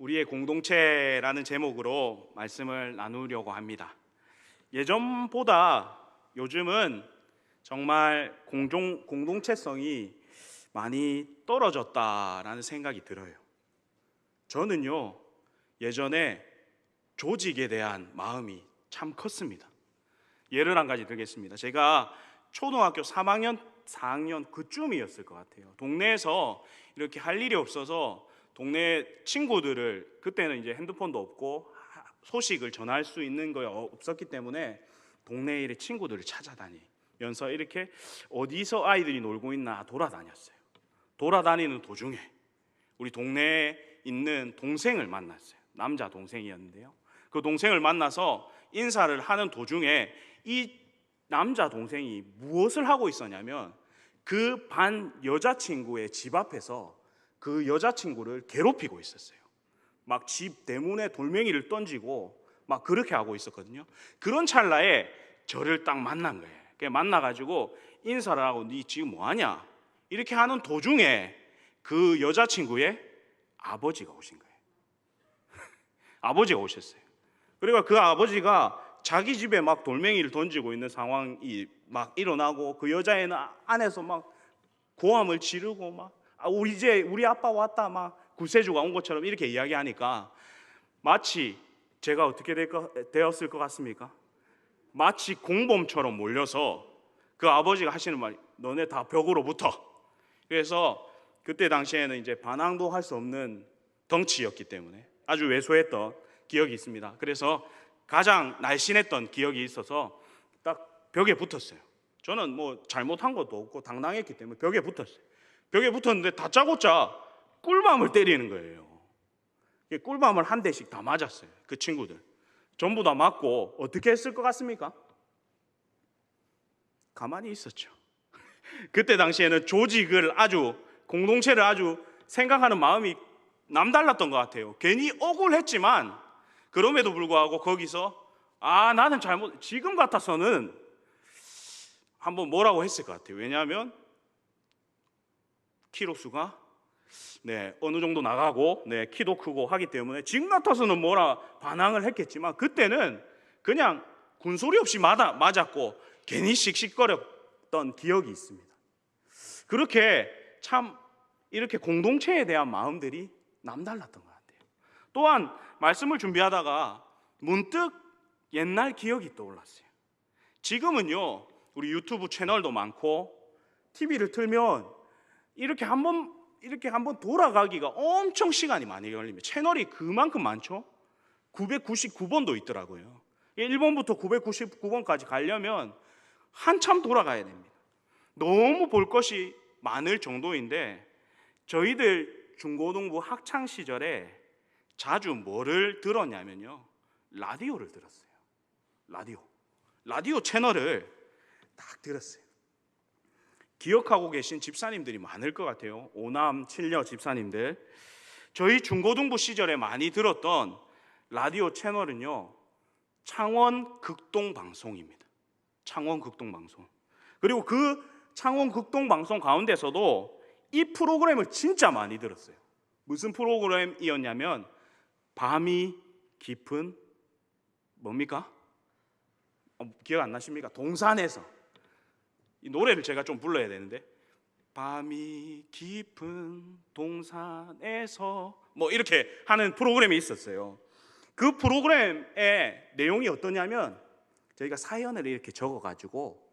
우리의 공동체라는 제목으로 말씀을 나누려고 합니다. 예전보다 요즘은 정말 공동체성이 많이 떨어졌다라는 생각이 들어요. 저는요, 예전에 조직에 대한 마음이 참 컸습니다. 예를 한 가지 들겠습니다. 제가 초등학교 3학년, 4학년 그쯤이었을 것 같아요. 동네에서 이렇게 할 일이 없어서 동네 친구들을, 그때는 이제 핸드폰도 없고 소식을 전할 수 있는 거 없었기 때문에 동네에 이렇게 친구들을 찾아다니면서 이렇게 어디서 아이들이 놀고 있나 돌아다녔어요. 돌아다니는 도중에 우리 동네에 있는 동생을 만났어요. 남자 동생이었는데요. 그 동생을 만나서 인사를 하는 도중에 이 남자 동생이 무엇을 하고 있었냐면 그 반 여자친구의 집 앞에서 그 여자친구를 괴롭히고 있었어요. 막 집 대문에 돌멩이를 던지고 막 그렇게 하고 있었거든요. 그런 찰나에 저를 딱 만난 거예요. 만나가지고 인사를 하고 니 지금 뭐하냐 이렇게 하는 도중에 그 여자친구의 아버지가 오신 거예요. 아버지가 오셨어요. 그리고 그 아버지가 자기 집에 막 돌멩이를 던지고 있는 상황이 막 일어나고 그 여자애는 안에서 막 고함을 지르고 막 우리 아빠 왔다 막 구세주가 온 것처럼 이렇게 이야기하니까 마치 제가 어떻게 되었을 것 같습니까? 마치 공범처럼 몰려서 그 아버지가 하시는 말이 너네 다 벽으로 붙어. 그래서 그때 당시에는 이제 반항도 할 수 없는 덩치였기 때문에 아주 왜소했던 기억이 있습니다. 그래서 가장 날씬했던 기억이 있어서 딱 벽에 붙었어요. 저는 뭐 잘못한 것도 없고 당당했기 때문에 벽에 붙었어요. 벽에 붙었는데 다짜고짜 꿀밤을 때리는 거예요. 꿀밤을 한 대씩 다 맞았어요. 그 친구들 전부 다 맞고 어떻게 했을 것 같습니까? 가만히 있었죠. 그때 당시에는 조직을 아주 공동체를 아주 생각하는 마음이 남달랐던 것 같아요. 괜히 억울했지만 그럼에도 불구하고 거기서 나는 잘못, 지금 같아서는 한번 뭐라고 했을 것 같아요. 왜냐하면 키로수가 어느 정도 나가고 키도 크고 하기 때문에 지금 같아서는 뭐라 반항을 했겠지만 그때는 그냥 군소리 없이 맞았고 괜히 씩씩거렸던 기억이 있습니다. 그렇게 참 이렇게 공동체에 대한 마음들이 남달랐던 것 같아요. 또한 말씀을 준비하다가 문득 옛날 기억이 떠올랐어요. 지금은요 우리 유튜브 채널도 많고 TV를 틀면 이렇게 한번 돌아가기가 엄청 시간이 많이 걸립니다. 채널이 그만큼 많죠. 999번도 있더라고요. 1번부터 999번까지 가려면 한참 돌아가야 됩니다. 너무 볼 것이 많을 정도인데 저희들 중고등부 학창 시절에 자주 뭐를 들었냐면요, 라디오를 들었어요. 라디오 채널을 딱 들었어요. 기억하고 계신 집사님들이 많을 것 같아요. 오남, 칠녀 집사님들. 저희 중고등부 시절에 많이 들었던 라디오 채널은요, 창원 극동방송입니다. 창원 극동방송. 그리고 그 창원 극동방송 가운데서도 이 프로그램을 진짜 많이 들었어요. 무슨 프로그램이었냐면 밤이 깊은 뭡니까? 기억 안 나십니까? 동산에서. 이 노래를 제가 좀 불러야 되는데 밤이 깊은 동산에서 뭐 이렇게 하는 프로그램이 있었어요. 그 프로그램의 내용이 어떠냐면 저희가 사연을 이렇게 적어가지고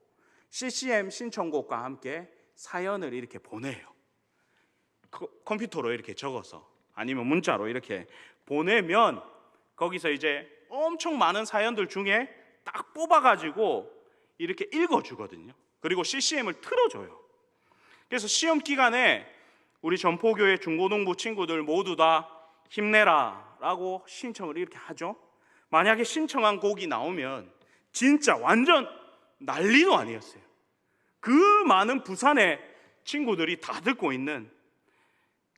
CCM 신청곡과 함께 사연을 이렇게 보내요. 컴퓨터로 이렇게 적어서 아니면 문자로 이렇게 보내면 거기서 이제 엄청 많은 사연들 중에 딱 뽑아가지고 이렇게 읽어주거든요. 그리고 CCM을 틀어줘요. 그래서 시험 기간에 우리 전포교회 중고등부 친구들 모두 다 힘내라 라고 신청을 이렇게 하죠. 만약에 신청한 곡이 나오면 진짜 완전 난리도 아니었어요. 그 많은 부산의 친구들이 다 듣고 있는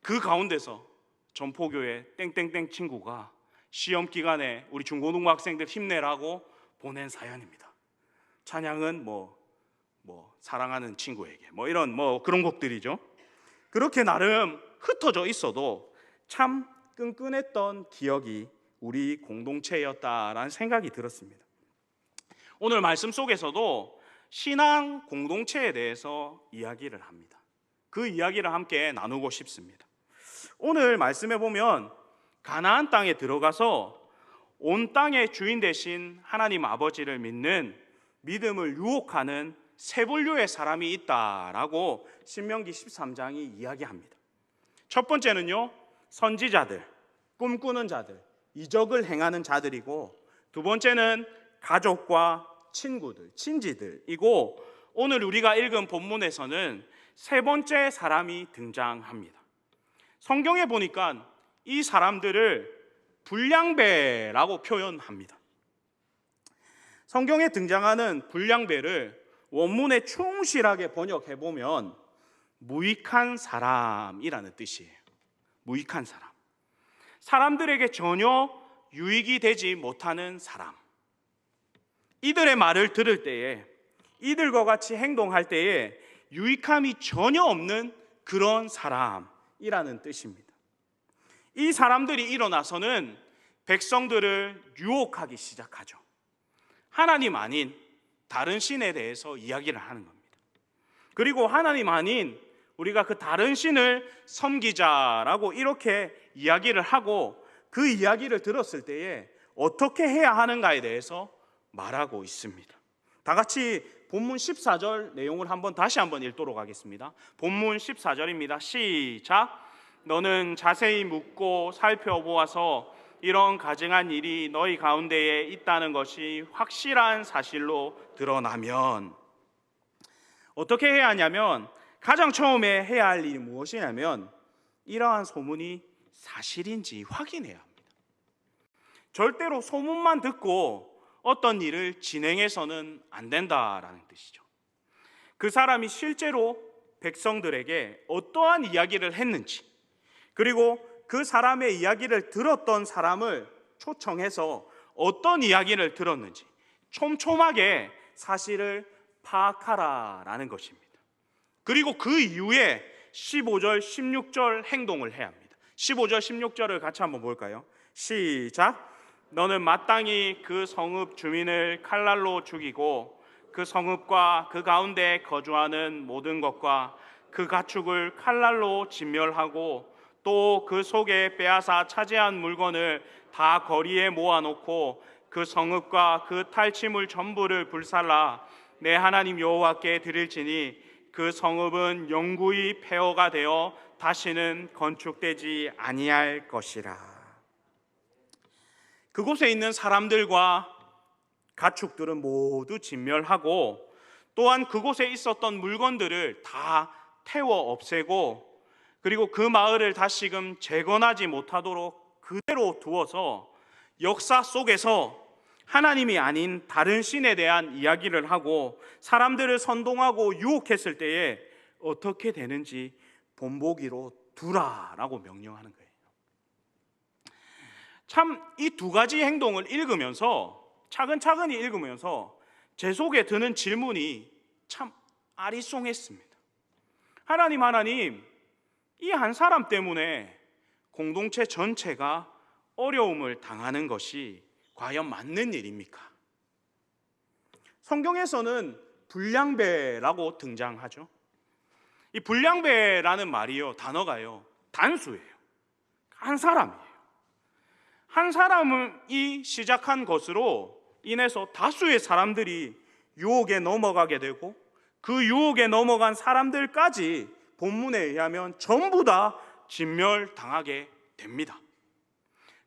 그 가운데서 전포교회 땡땡땡 친구가 시험 기간에 우리 중고등부 학생들 힘내라고 보낸 사연입니다. 찬양은 뭐 사랑하는 친구에게 이런 그런 곡들이죠. 그렇게 나름 흩어져 있어도 참 끈끈했던 기억이 우리 공동체였다라는 생각이 들었습니다. 오늘 말씀 속에서도 신앙 공동체에 대해서 이야기를 합니다. 그 이야기를 함께 나누고 싶습니다. 오늘 말씀해 보면 가나안 땅에 들어가서 온 땅의 주인 되신 하나님 아버지를 믿는 믿음을 유혹하는 세 분류의 사람이 있다라고 신명기 13장이 이야기합니다. 첫 번째는요, 선지자들, 꿈꾸는 자들, 이적을 행하는 자들이고, 두 번째는 가족과 친구들, 친지들이고, 오늘 우리가 읽은 본문에서는 세 번째 사람이 등장합니다. 성경에 보니까 이 사람들을 불량배라고 표현합니다. 성경에 등장하는 불량배를 원문에 충실하게 번역해 보면 무익한 사람이라는 뜻이에요. 무익한 사람. 사람들에게 전혀 유익이 되지 못하는 사람. 이들의 말을 들을 때에, 이들과 같이 행동할 때에 유익함이 전혀 없는 그런 사람이라는 뜻입니다. 이 사람들이 일어나서는 백성들을 유혹하기 시작하죠. 하나님 아닌 다른 신에 대해서 이야기를 하는 겁니다. 그리고 하나님 아닌 우리가 그 다른 신을 섬기자라고 이렇게 이야기를 하고, 그 이야기를 들었을 때에 어떻게 해야 하는가에 대해서 말하고 있습니다. 다 같이 본문 14절 내용을 다시 한번 읽도록 하겠습니다. 본문 14절입니다. 시작. 너는 자세히 묻고 살펴보아서 이런 가증한 일이 너희 가운데에 있다는 것이 확실한 사실로 드러나면, 어떻게 해야 하냐면, 가장 처음에 해야 할 일이 무엇이냐면 이러한 소문이 사실인지 확인해야 합니다. 절대로 소문만 듣고 어떤 일을 진행해서는 안 된다라는 뜻이죠. 그 사람이 실제로 백성들에게 어떠한 이야기를 했는지, 그리고 그 사람의 이야기를 들었던 사람을 초청해서 어떤 이야기를 들었는지 촘촘하게 사실을 파악하라라는 것입니다. 그리고 그 이후에 15절, 16절 행동을 해야 합니다. 15절, 16절을 같이 한번 볼까요? 시작. 너는 마땅히 그 성읍 주민을 칼날로 죽이고 그 성읍과 그 가운데 거주하는 모든 것과 그 가축을 칼날로 진멸하고 또 그 속에 빼앗아 차지한 물건을 다 거리에 모아놓고 그 성읍과 그 탈취물 전부를 불살라 내 하나님 여호와께 드릴지니 그 성읍은 영구히 폐허가 되어 다시는 건축되지 아니할 것이라. 그곳에 있는 사람들과 가축들은 모두 진멸하고, 또한 그곳에 있었던 물건들을 다 태워 없애고, 그리고 그 마을을 다시금 재건하지 못하도록 그대로 두어서 역사 속에서 하나님이 아닌 다른 신에 대한 이야기를 하고 사람들을 선동하고 유혹했을 때에 어떻게 되는지 본보기로 두라라고 명령하는 거예요. 참 이 두 가지 행동을 읽으면서, 차근차근히 읽으면서 제 속에 드는 질문이 참 아리송했습니다. 하나님, 이 한 사람 때문에 공동체 전체가 어려움을 당하는 것이 과연 맞는 일입니까? 성경에서는 불량배라고 등장하죠. 이 불량배라는 말이요, 단어가요, 단수예요. 한 사람이에요. 한 사람이 시작한 것으로 인해서 다수의 사람들이 유혹에 넘어가게 되고, 그 유혹에 넘어간 사람들까지 본문에 의하면 전부 다 진멸당하게 됩니다.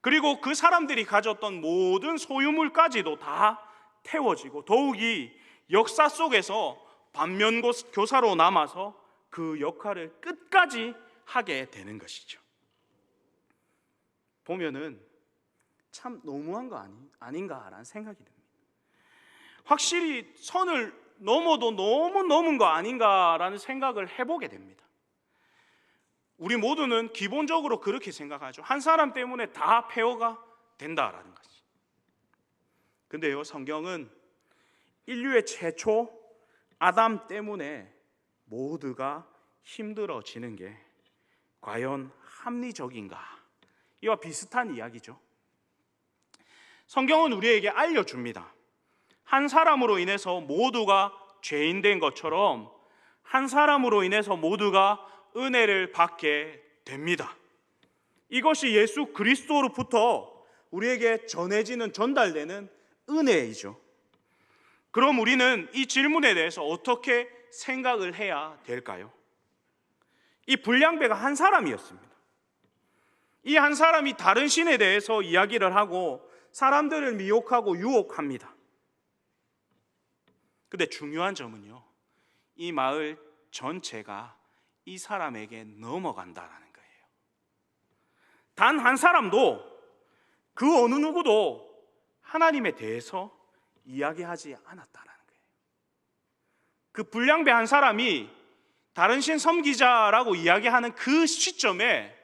그리고 그 사람들이 가졌던 모든 소유물까지도 다 태워지고, 더욱이 역사 속에서 반면교사로 남아서 그 역할을 끝까지 하게 되는 것이죠. 보면은 참 너무한 거 아닌가라는 생각이 듭니다. 확실히 선을 넘어도 너무 넘은 거 아닌가라는 생각을 해보게 됩니다. 우리 모두는 기본적으로 그렇게 생각하죠. 한 사람 때문에 다 폐허가 된다라는 것이. 근데요, 성경은 인류의 최초 아담 때문에 모두가 힘들어지는 게 과연 합리적인가, 이와 비슷한 이야기죠. 성경은 우리에게 알려줍니다. 한 사람으로 인해서 모두가 죄인된 것처럼 한 사람으로 인해서 모두가 은혜를 받게 됩니다. 이것이 예수 그리스도로부터 우리에게 전해지는, 전달되는 은혜이죠. 그럼 우리는 이 질문에 대해서 어떻게 생각을 해야 될까요? 이 불량배가 한 사람이었습니다. 이 한 사람이 다른 신에 대해서 이야기를 하고 사람들을 미혹하고 유혹합니다. 근데 중요한 점은요, 이 마을 전체가 이 사람에게 넘어간다라는 거예요. 단 한 사람도, 그 어느 누구도 하나님에 대해서 이야기하지 않았다라는 거예요. 그 불량배 한 사람이 다른 신 섬기자라고 이야기하는 그 시점에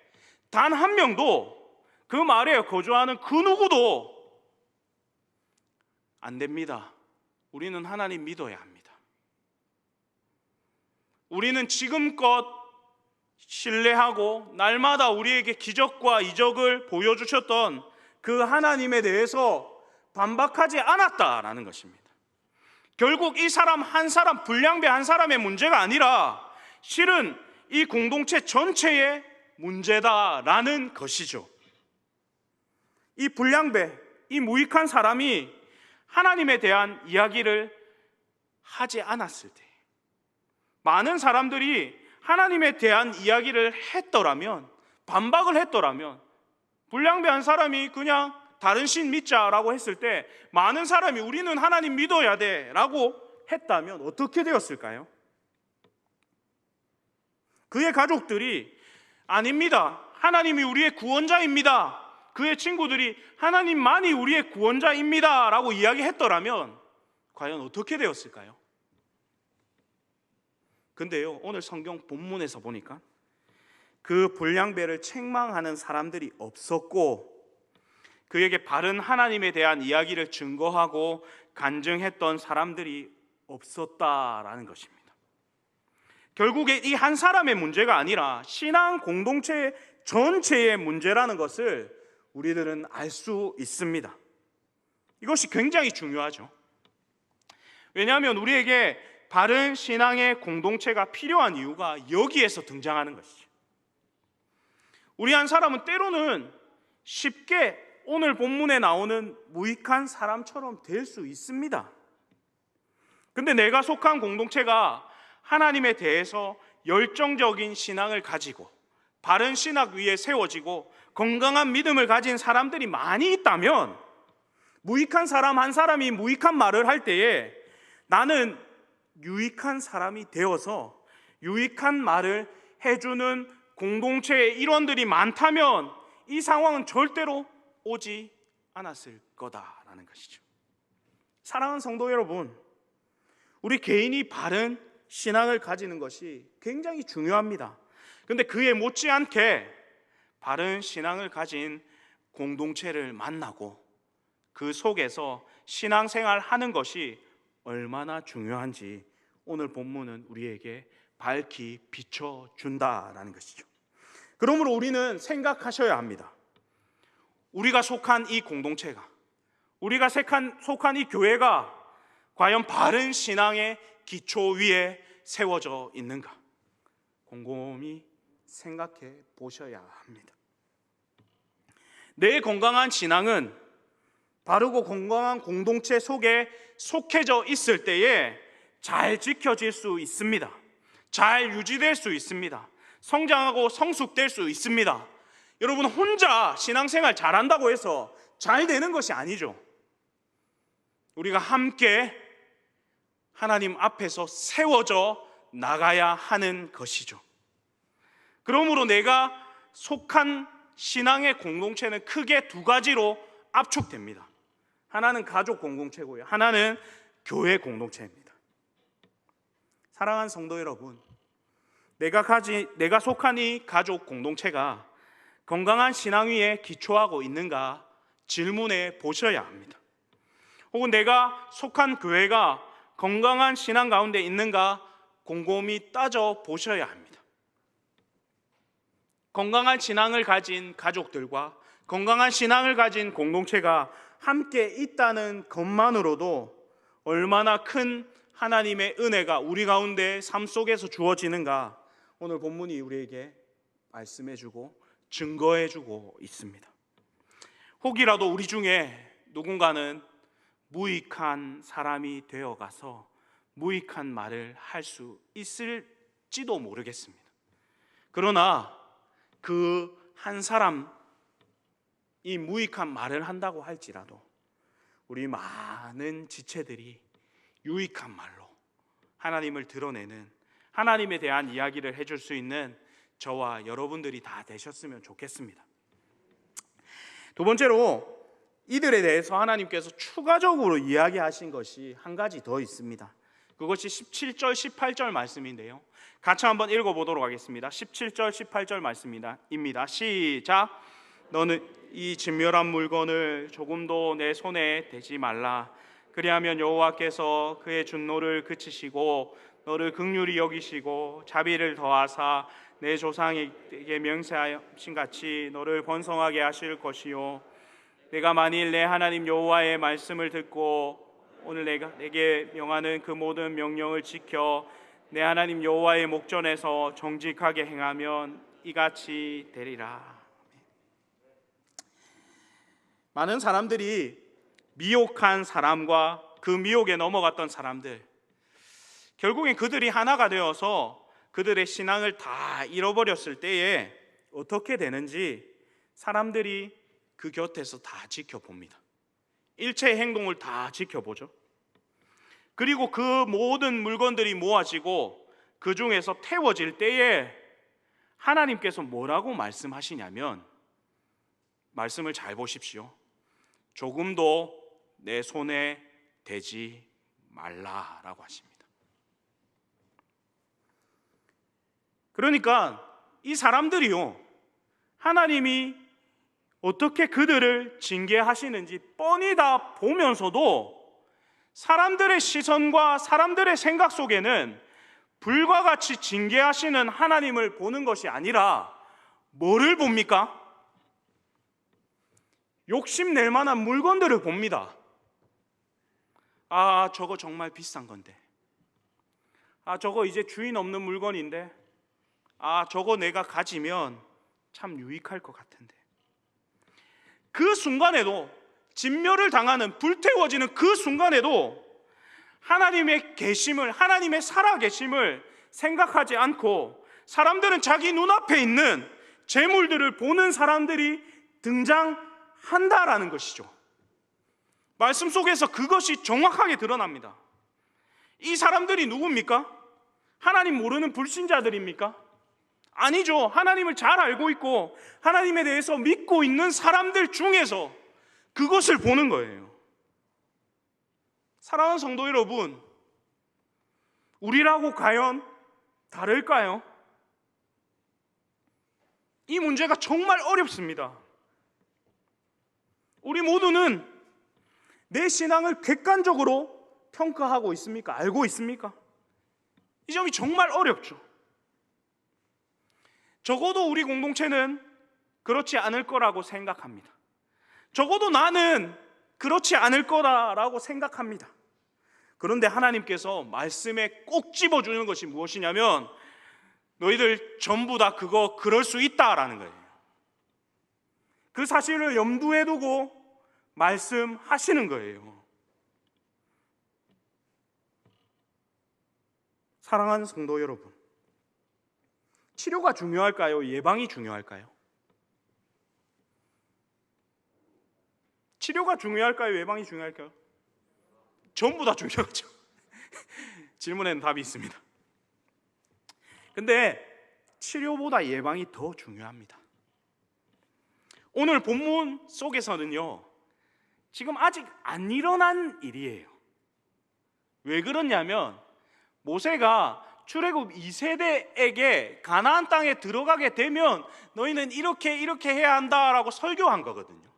단 한 명도 그 마을에 거주하는 그 누구도 안 됩니다. 우리는 하나님 믿어야 합니다. 우리는 지금껏 신뢰하고 날마다 우리에게 기적과 이적을 보여주셨던 그 하나님에 대해서 반박하지 않았다라는 것입니다. 결국 이 사람 한 사람, 불량배 한 사람의 문제가 아니라 실은 이 공동체 전체의 문제다라는 것이죠. 이 불량배, 이 무익한 사람이 하나님에 대한 이야기를 하지 않았을 때, 많은 사람들이 하나님에 대한 이야기를 했더라면, 반박을 했더라면, 불량배 한 사람이 그냥 다른 신 믿자라고 했을 때 많은 사람이 우리는 하나님 믿어야 돼 라고 했다면 어떻게 되었을까요? 그의 가족들이 아닙니다, 하나님이 우리의 구원자입니다, 그의 친구들이 하나님만이 우리의 구원자입니다 라고 이야기했더라면 과연 어떻게 되었을까요? 근데요, 오늘 성경 본문에서 보니까 그 불량배를 책망하는 사람들이 없었고, 그에게 바른 하나님에 대한 이야기를 증거하고 간증했던 사람들이 없었다라는 것입니다. 결국에 이 한 사람의 문제가 아니라 신앙 공동체 전체의 문제라는 것을 우리들은 알 수 있습니다. 이것이 굉장히 중요하죠. 왜냐하면 우리에게 바른 신앙의 공동체가 필요한 이유가 여기에서 등장하는 것이죠. 우리 한 사람은 때로는 쉽게 오늘 본문에 나오는 무익한 사람처럼 될 수 있습니다. 근데 내가 속한 공동체가 하나님에 대해서 열정적인 신앙을 가지고 바른 신학 위에 세워지고 건강한 믿음을 가진 사람들이 많이 있다면, 무익한 사람 한 사람이 무익한 말을 할 때에 나는 유익한 사람이 되어서 유익한 말을 해주는 공동체의 일원들이 많다면 이 상황은 절대로 오지 않았을 거다라는 것이죠. 사랑하는 성도 여러분, 우리 개인이 바른 신앙을 가지는 것이 굉장히 중요합니다. 그런데 그에 못지않게 바른 신앙을 가진 공동체를 만나고 그 속에서 신앙생활 하는 것이 얼마나 중요한지 오늘 본문은 우리에게 밝히 비춰준다라는 것이죠. 그러므로 우리는 생각하셔야 합니다. 우리가 속한 이 공동체가, 우리가 속한 이 교회가 과연 바른 신앙의 기초 위에 세워져 있는가, 곰곰이 생각해 보셔야 합니다. 내 건강한 신앙은 바르고 건강한 공동체 속에 속해져 있을 때에 잘 지켜질 수 있습니다. 잘 유지될 수 있습니다. 성장하고 성숙될 수 있습니다. 여러분, 혼자 신앙생활 잘한다고 해서 잘 되는 것이 아니죠. 우리가 함께 하나님 앞에서 세워져 나가야 하는 것이죠. 그러므로 내가 속한 신앙의 공동체는 크게 두 가지로 압축됩니다. 하나는 가족 공동체고요, 하나는 교회 공동체입니다. 사랑하는 성도 여러분, 내가 속한 이 가족 공동체가 건강한 신앙 위에 기초하고 있는가 질문해 보셔야 합니다. 혹은 내가 속한 교회가 건강한 신앙 가운데 있는가 곰곰이 따져 보셔야 합니다. 건강한 신앙을 가진 가족들과 건강한 신앙을 가진 공동체가 함께 있다는 것만으로도 얼마나 큰 하나님의 은혜가 우리 가운데 삶 속에서 주어지는가, 오늘 본문이 우리에게 말씀해주고 증거해주고 있습니다. 혹이라도 우리 중에 누군가는 무익한 사람이 되어가서 무익한 말을 할 수 있을지도 모르겠습니다. 그러나 그 한 사람이 무익한 말을 한다고 할지라도 우리 많은 지체들이 유익한 말로 하나님을 드러내는, 하나님에 대한 이야기를 해줄 수 있는 저와 여러분들이 다 되셨으면 좋겠습니다. 두 번째로 이들에 대해서 하나님께서 추가적으로 이야기하신 것이 한 가지 더 있습니다. 그것이 17절 18절 말씀인데요, 같이 한번 읽어보도록 하겠습니다. 17절 18절 말씀입니다. 시작. 너는 이 진멸한 물건을 조금도 내 손에 대지 말라. 그리하면 여호와께서 그의 진노를 그치시고 너를 긍휼히 여기시고 자비를 더하사 내 조상에게 명세하신 같이 너를 번성하게 하실 것이요, 내가 만일 내 하나님 여호와의 말씀을 듣고 오늘 내게 명하는 그 모든 명령을 지켜 내 하나님 여호와의 목전에서 정직하게 행하면 이같이 되리라. 많은 사람들이 미혹한 사람과 그 미혹에 넘어갔던 사람들, 결국엔 그들이 하나가 되어서 그들의 신앙을 다 잃어버렸을 때에 어떻게 되는지 사람들이 그 곁에서 다 지켜봅니다. 일체의 행동을 다 지켜보죠. 그리고 그 모든 물건들이 모아지고 그 중에서 태워질 때에 하나님께서 뭐라고 말씀하시냐면, 말씀을 잘 보십시오. 조금도 내 손에 대지 말라라고 하십니다. 그러니까 이 사람들이요, 하나님이 어떻게 그들을 징계하시는지 뻔히 다 보면서도 사람들의 시선과 사람들의 생각 속에는 불과 같이 징계하시는 하나님을 보는 것이 아니라 뭐를 봅니까? 욕심낼 만한 물건들을 봅니다. 아, 저거 정말 비싼 건데. 아, 저거 이제 주인 없는 물건인데. 아, 저거 내가 가지면 참 유익할 것 같은데. 그 순간에도, 진멸을 당하는, 불태워지는 그 순간에도 하나님의 계심을, 하나님의 살아계심을 생각하지 않고 사람들은 자기 눈앞에 있는 재물들을 보는 사람들이 등장한다라는 것이죠. 말씀 속에서 그것이 정확하게 드러납니다. 이 사람들이 누굽니까? 하나님 모르는 불신자들입니까? 아니죠. 하나님을 잘 알고 있고 하나님에 대해서 믿고 있는 사람들 중에서 그것을 보는 거예요. 사랑하는 성도 여러분, 우리라고 과연 다를까요? 이 문제가 정말 어렵습니다. 우리 모두는 내 신앙을 객관적으로 평가하고 있습니까? 알고 있습니까? 이 점이 정말 어렵죠. 적어도 우리 공동체는 그렇지 않을 거라고 생각합니다. 적어도 나는 그렇지 않을 거라고 생각합니다. 그런데 하나님께서 말씀에 꼭 집어주는 것이 무엇이냐면, 너희들 전부 다 그럴 수 있다라는 거예요. 그 사실을 염두에 두고 말씀하시는 거예요. 사랑하는 성도 여러분, 치료가 중요할까요? 예방이 중요할까요? 치료가 중요할까요? 예방이 중요할까요? 전부 다 중요하죠. 질문에는 답이 있습니다. 근데 치료보다 예방이 더 중요합니다. 오늘 본문 속에서는요, 지금 아직 안 일어난 일이에요. 왜 그러냐면, 모세가 출애굽 2세대에게 가나안 땅에 들어가게 되면 너희는 이렇게 해야 한다라고 설교한 거거든요.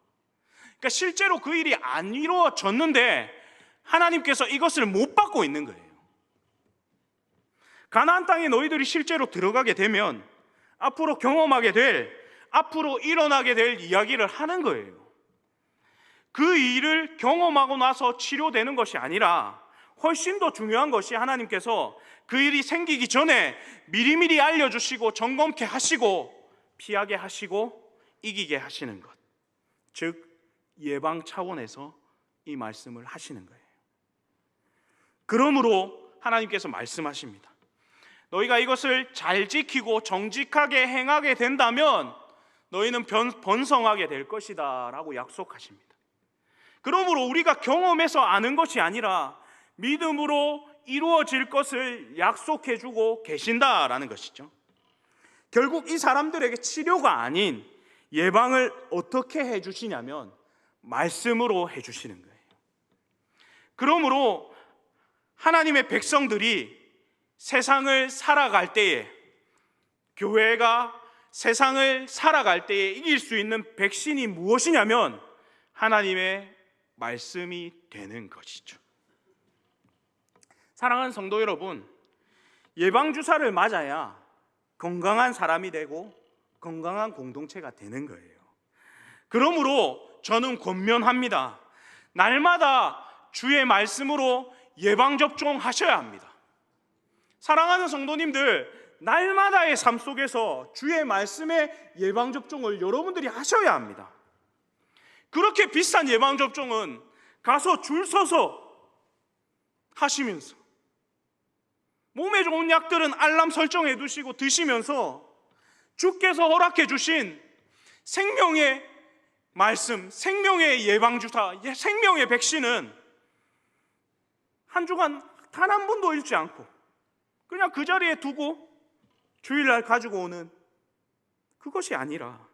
그러니까 실제로 그 일이 안 이루어졌는데 하나님께서 이것을 못 받고 있는 거예요. 가나안 땅에 너희들이 실제로 들어가게 되면 앞으로 경험하게 될 앞으로 일어나게 될 이야기를 하는 거예요. 그 일을 경험하고 나서 치료되는 것이 아니라 훨씬 더 중요한 것이 하나님께서 그 일이 생기기 전에 미리미리 알려주시고 점검케 하시고 피하게 하시고 이기게 하시는 것, 즉 예방 차원에서 이 말씀을 하시는 거예요. 그러므로 하나님께서 말씀하십니다. 너희가 이것을 잘 지키고 정직하게 행하게 된다면 너희는 번성하게 될 것이다 라고 약속하십니다. 그러므로 우리가 경험해서 아는 것이 아니라 믿음으로 이루어질 것을 약속해 주고 계신다라는 것이죠. 결국 이 사람들에게 치료가 아닌 예방을 어떻게 해 주시냐면 말씀으로 해 주시는 거예요. 그러므로 하나님의 백성들이 세상을 살아갈 때에, 교회가 세상을 살아갈 때에 이길 수 있는 백신이 무엇이냐면 하나님의 말씀이 되는 것이죠. 사랑하는 성도 여러분, 예방주사를 맞아야 건강한 사람이 되고 건강한 공동체가 되는 거예요. 그러므로 저는 권면합니다. 날마다 주의 말씀으로 예방접종 하셔야 합니다. 사랑하는 성도님들, 날마다의 삶 속에서 주의 말씀의 예방접종을 여러분들이 하셔야 합니다. 그렇게 비싼 예방접종은 가서 줄 서서 하시면서, 몸에 좋은 약들은 알람 설정해 두시고 드시면서 주께서 허락해 주신 생명의 말씀, 생명의 예방주사, 생명의 백신은 한 주간 단 한 번도 잃지 않고 그냥 그 자리에 두고 주일날 가지고 오는 그것이 아니라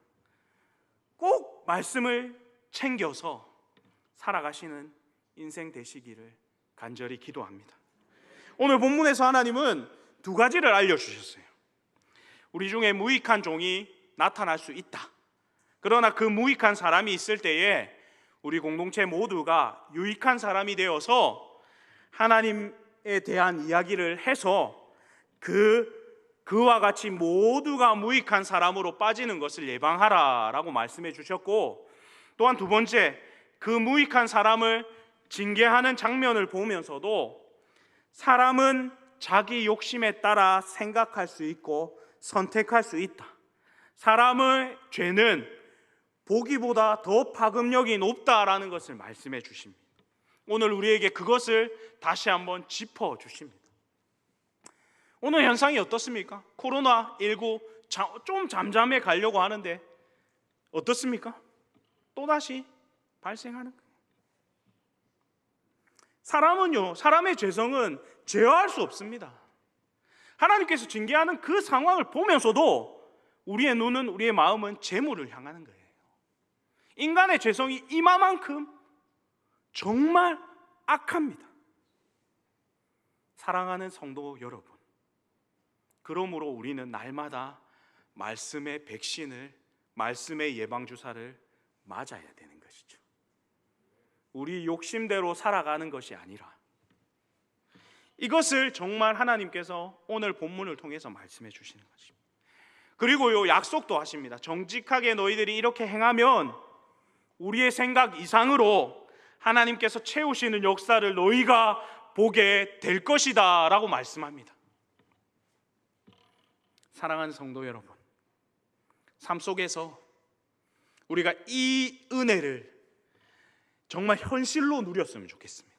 꼭 말씀을 챙겨서 살아가시는 인생 되시기를 간절히 기도합니다. 오늘 본문에서 하나님은 두 가지를 알려주셨어요. 우리 중에 무익한 종이 나타날 수 있다. 그러나 그 무익한 사람이 있을 때에 우리 공동체 모두가 유익한 사람이 되어서 하나님에 대한 이야기를 해서 그와 같이 모두가 무익한 사람으로 빠지는 것을 예방하라라고 말씀해 주셨고, 또한 두 번째, 그 무익한 사람을 징계하는 장면을 보면서도 사람은 자기 욕심에 따라 생각할 수 있고 선택할 수 있다. 사람의 죄는 보기보다 더 파급력이 높다라는 것을 말씀해 주십니다. 오늘 우리에게 그것을 다시 한번 짚어 주십니다. 오늘 현상이 어떻습니까? 코로나19 좀 잠잠해 가려고 하는데 어떻습니까? 또다시 발생하는 거예요. 사람의 죄성은 제어할 수 없습니다. 하나님께서 징계하는 그 상황을 보면서도 우리의 눈은, 우리의 마음은 재물을 향하는 거예요. 인간의 죄성이 이마만큼 정말 악합니다. 사랑하는 성도 여러분, 그러므로 우리는 날마다 말씀의 백신을, 말씀의 예방주사를 맞아야 되는 것이죠. 우리 욕심대로 살아가는 것이 아니라 이것을 정말 하나님께서 오늘 본문을 통해서 말씀해 주시는 것입니다. 그리고요, 약속도 하십니다. 정직하게 너희들이 이렇게 행하면 우리의 생각 이상으로 하나님께서 채우시는 역사를 너희가 보게 될 것이다 라고 말씀합니다. 사랑하는 성도 여러분, 삶 속에서 우리가 이 은혜를 정말 현실로 누렸으면 좋겠습니다.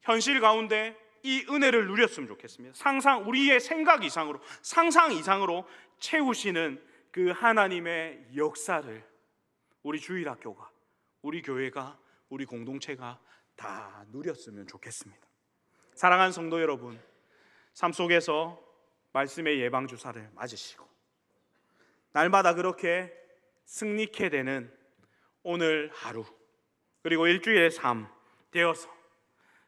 현실 가운데 이 은혜를 누렸으면 좋겠습니다. 우리의 생각 이상으로, 상상 이상으로 채우시는 그 하나님의 역사를 우리 주일학교가, 우리 교회가, 우리 공동체가 다 누렸으면 좋겠습니다. 사랑하는 성도 여러분, 삶 속에서 말씀의 예방주사를 맞으시고 날마다 그렇게 승리케 되는 오늘 하루, 그리고 일주일의 삶 되어서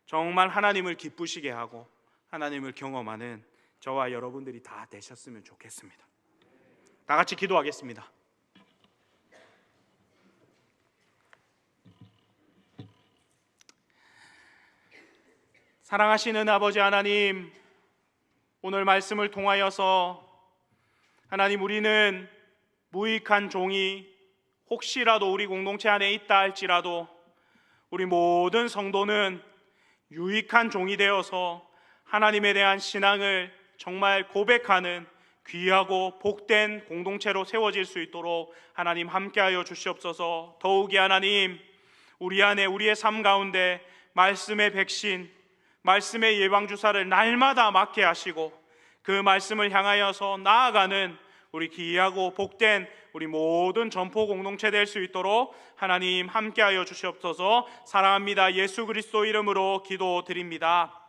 정말 하나님을 기쁘시게 하고 하나님을 경험하는 저와 여러분들이 다 되셨으면 좋겠습니다. 다 같이 기도하겠습니다. 사랑하시는 아버지 하나님, 오늘 말씀을 통하여서 하나님, 우리는 무익한 종이 혹시라도 우리 공동체 안에 있다 할지라도 우리 모든 성도는 유익한 종이 되어서 하나님에 대한 신앙을 정말 고백하는 귀하고 복된 공동체로 세워질 수 있도록 하나님 함께하여 주시옵소서. 더욱이 하나님, 우리 안에 우리의 삶 가운데 말씀의 백신, 말씀의 예방주사를 날마다 맞게 하시고 그 말씀을 향하여서 나아가는 우리 귀하고 복된 우리 모든 전포 공동체 될 수 있도록 하나님 함께하여 주시옵소서. 사랑합니다. 예수 그리스도 이름으로 기도드립니다.